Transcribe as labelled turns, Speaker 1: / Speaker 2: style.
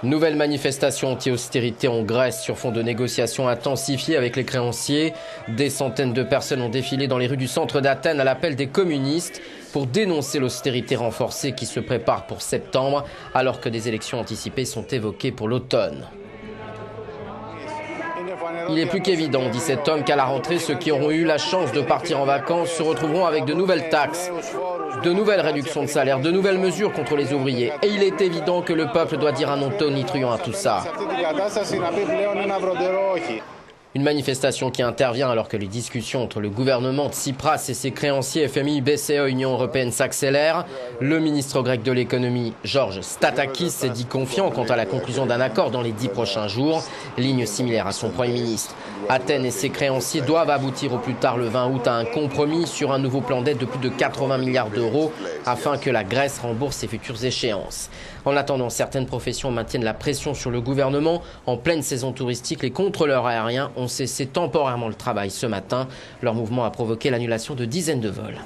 Speaker 1: Nouvelle manifestation anti-austérité en Grèce sur fond de négociations intensifiées avec les créanciers. Des centaines de personnes ont défilé dans les rues du centre d'Athènes à l'appel des communistes pour dénoncer l'austérité renforcée qui se prépare pour septembre, alors que des élections anticipées sont évoquées pour l'automne. Il est plus qu'évident, dit cet homme, qu'à la rentrée, ceux qui auront eu la chance de partir en vacances se retrouveront avec de nouvelles taxes, de nouvelles réductions de salaire, de nouvelles mesures contre les ouvriers. Et il est évident que le peuple doit dire un non tonitruant à tout ça. Une manifestation qui intervient alors que les discussions entre le gouvernement de Tsipras et ses créanciers FMI, BCE, Union européenne s'accélèrent. Le ministre grec de l'économie, Georges Statakis, s'est dit confiant quant à la conclusion d'un accord dans les 10 prochains jours, ligne similaire à son Premier ministre. Athènes et ses créanciers doivent aboutir au plus tard le 20 août à un compromis sur un nouveau plan d'aide de plus de 80 milliards d'euros afin que la Grèce rembourse ses futures échéances. En attendant, certaines professions maintiennent la pression sur le gouvernement. En pleine saison touristique, les contrôleurs aériens ont cessé temporairement le travail ce matin. Leur mouvement a provoqué l'annulation de dizaines de vols.